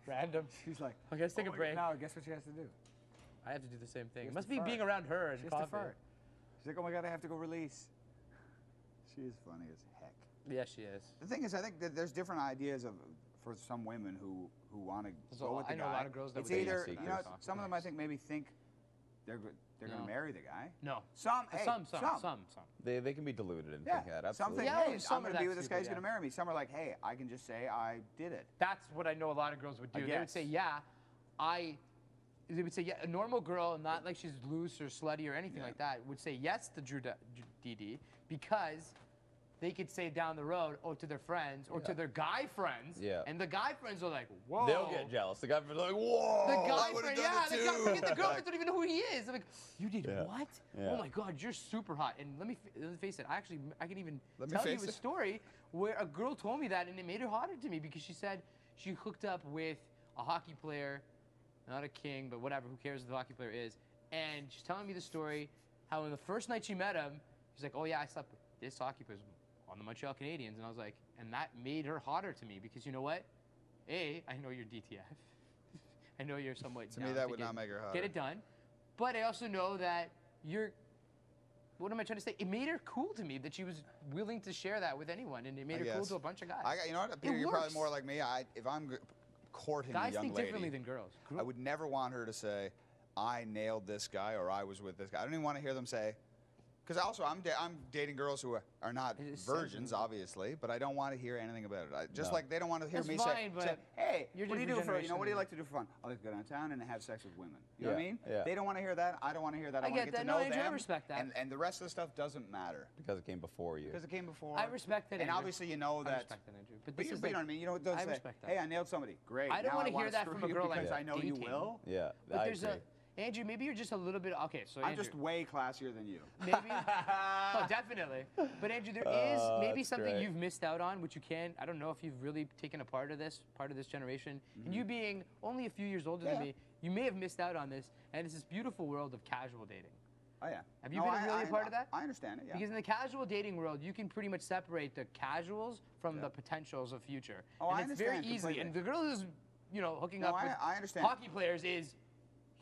Random. She's like, I guess take a break. Now, guess what she has to do? I have to do the same thing. She It has must to be fart. being around her and She has to coffee. fart. She's like, oh my God, I have to go release. She is funny as heck. Yeah, she is. The thing is, I think that there's different ideas for some women who want to go with the guy. I know a lot of girls that it's would either, say you know, some of them I think maybe think they're going to marry the guy. No. Some. They can be deluded in Yeah. thinking that. Some Absolutely. think, Yeah, hey, some I'm are going to be that with this guy, he's stupid, going to marry me. Some are like, hey, I can just say I did it. That's what I know a lot of girls would do. They would say, yeah, they would say, yeah, a normal girl, not like she's loose or slutty or anything like that, would say yes to Drew DD because they could say down the road, or to their friends, or to their guy friends. Yeah. And the guy friends are like, whoa. They'll get jealous. The guy friends are like, whoa. The guy I would've friend, done yeah, it the too. guy forget the girlfriends don't even know who he is. They're like, you did what? Yeah. Oh my God, you're super hot. And let me face it, I can even Let me tell you face a it. story where a girl told me that and it made her hotter to me because she said she hooked up with a hockey player, not a king, but whatever, who cares who the hockey player is. And she's telling me the story, how on the first night she met him, she's like, oh yeah, I slept with this hockey player on the Montreal Canadiens. And I was like, and that made her hotter to me because you know what? A, I know you're DTF. I know you're somewhat To me, that would not make her hotter. Get it done. But I also know that you're, what am I trying to say? It made her cool to me that she was willing to share that with anyone, and it made her cool to a bunch of guys. You know what, Peter, you're probably more like me. If I'm courting a young lady, guys think differently than girls. I would never want her to say, I nailed this guy or I was with this guy. I don't even want to hear them say, because also I'm dating girls who are not virgins, obviously, but I don't want to hear anything about it. Just like they don't want to hear me say, hey, what do you do for, what do you like to do for fun? I like to go downtown and have sex with women. You know what I mean? Yeah. They don't want to hear that. I don't want to hear that. I want to get to know them. I respect that. And the rest of the stuff doesn't matter. Because it came before you. Because it came before. I respect that, And obviously you know that. I respect that, Andrew. But this is you know what I mean? You know, don't say, hey, I nailed somebody. Great. I don't want to hear that from a girl like because I know you will. Yeah, but there's Andrew, maybe you're just a little bit, okay, so I'm just way classier than you. Maybe, oh, definitely. But Andrew, there is maybe something you've missed out on, which you can, I don't know if you've really taken a part of this generation. And you being only a few years older than me, you may have missed out on this, and it's this beautiful world of casual dating. Oh, yeah. Have you been really a part of that? I understand it, yeah. Because in the casual dating world, you can pretty much separate the casuals from the potentials of future. Oh, and I it's understand very easy. completely. And the girl who's, you know, hooking up with I understand. hockey players is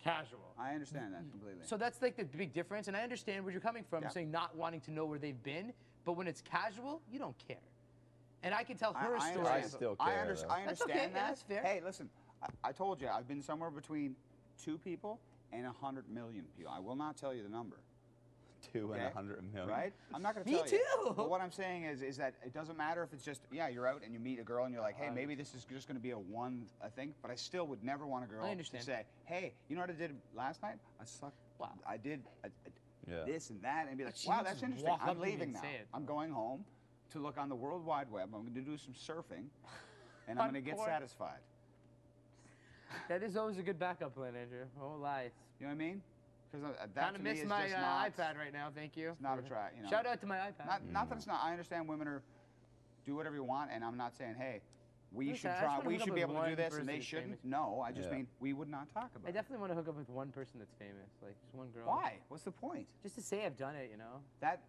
casual. I understand that completely. So that's like the big difference, and I understand where you're coming from, saying not wanting to know where they've been, but when it's casual, you don't care. And I can tell her story. I still care. I understand that's okay, that. that's fair. Hey, listen, I told you, I've been somewhere between 2 people and 100 million people. I will not tell you the number. 2 and 100 million. Right? I'm not going to tell Me you. too. But what I'm saying is that it doesn't matter if it's just, you're out and you meet a girl and you're like, hey, maybe this is just going to be a thing, but I still would never want a girl to say, hey, you know what I did last night? I sucked. Wow. I did this and that, and be like, wow, that's interesting. I'm leaving now. I'm going home to look on the World Wide Web. I'm going to do some surfing, and I'm going to get satisfied. That is always a good backup plan, Andrew. Oh, lies. You know what I mean? Because that kind to of me miss is my just not, iPad right now. Thank you. It's not a try. You know, shout out to my iPad. Not that it's not. I understand women do whatever you want, and I'm not saying, hey, we Listen, should try. We should be able to do this, and they shouldn't. No, I just mean we would not talk about it. I definitely want to hook up with one person that's famous, like just one girl. Why? What's the point? Just to say I've done it, you know. That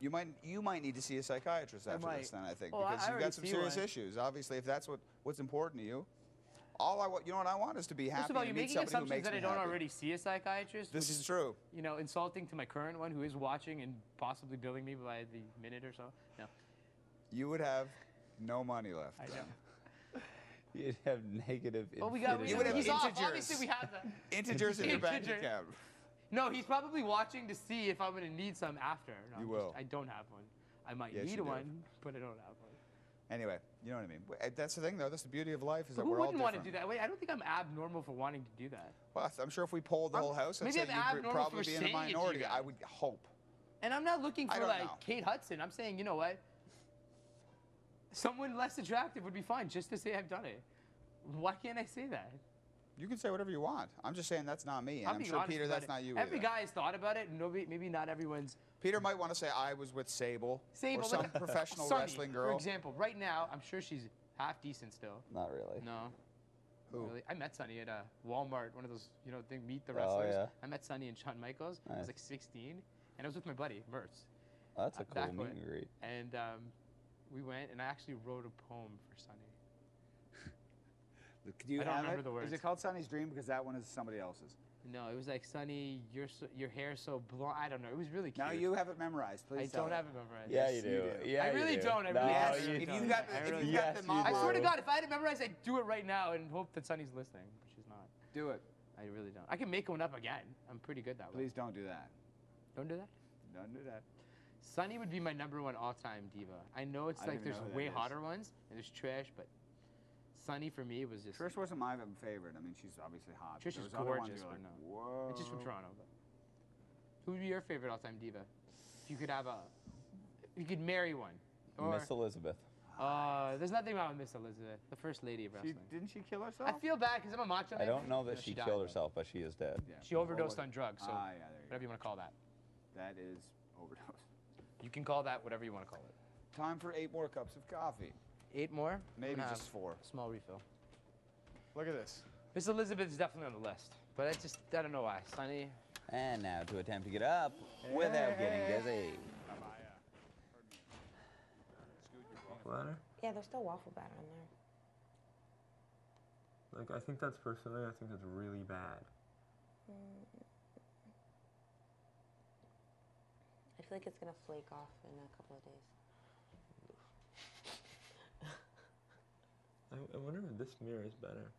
you might need to see a psychiatrist after this. Then I think well, because you've got some serious issues. Obviously, if that's what's important to you. All I want, you know what I want is to be happy. First of all, and you're meet making somebody who assumptions makes that I me don't happy. already see a psychiatrist. This is true. You know, insulting to my current one who is watching and possibly billing me by the minute or so. No. You would have no money left. I know. You'd have negative. Well, we got. You would have integers. Obviously, we have that. Integers in your bank account. No, he's probably watching to see if I'm going to need some after. No, you will. I don't have one. I might need one, but I don't have one. Anyway, you know what I mean. That's the thing, though. That's the beauty of life is that who we're all wouldn't different. want to do that? Wait, I don't think I'm abnormal for wanting to do that. Well, I'm sure if we polled the whole house, I'd say you'd probably be in the minority. I would hope. And I'm not looking for like Kate Hudson. I'm saying, you know what? Someone less attractive would be fine just to say I've done it. Why can't I say that? You can say whatever you want. I'm just saying that's not me. And I'm sure, honest Peter, that's not you Every either. guy has thought about it, and maybe not everyone's. Peter might want to say I was with Sable or some professional wrestling girl. For example, right now, I'm sure she's half decent still. Not really. No. Who? Really? I met Sunny at Walmart, one of those, you know, they meet the wrestlers. Oh, yeah. I met Sunny and Shawn Michaels. I was like 16, and I was with my buddy, Murtz. Oh, that's a cool meet and greet. And we went, and I actually wrote a poem for Sunny. Look Do you I don't have remember it? the words. Is it called Sunny's Dream? Because that one is somebody else's. No, it was like, Sonny, your hair's so blonde. I don't know. It was really cute. Now you have it memorized. Please I tell don't it. have it memorized. Yeah, Yes, you do. you do. Yeah, I you really do. don't. I No, really Yes, don't. if I you've got, really if don't. you've Yes, got the you mom, I do. swear to God, if I had it memorized, I'd do it right now and hope that Sonny's listening, but she's not. do it. I really don't. I can make one up again. I'm pretty good that way. Please don't do that. Don't do that. Don't do that. Sonny would be my #1 all-time diva. I know it's I don't like even there's know who way that is. hotter ones and there's Trish, but Sonny for me was just. Trish wasn't my favorite. I mean, she's obviously hot. Trish There is was other ones gorgeous, you're but like, no. whoa. It's just from Toronto. But who would be your favorite all-time diva? If you could have a, if you could marry one. Or, Miss Elizabeth. there's nothing wrong with Miss Elizabeth, the first lady of wrestling. Didn't she kill herself? I feel bad because I'm a macho man. I don't know that No, she died, killed though. herself, but she is dead. Yeah. She overdosed What on was- drugs, so yeah, there you whatever you want to call that. go. That is overdose. You can call that whatever you want to call it. Time for 8 more cups of coffee. 8 more? Maybe I'm gonna just have 4. a small refill. Look at this. Miss Elizabeth is definitely on the list, but I don't know why. Sonny, And now to attempt to get up without getting dizzy. Waffle batter? Yeah, there's still waffle batter in there. Like, I think that's personally, I think that's really bad. I feel like it's gonna flake off in a couple of days. I wonder if this mirror is better.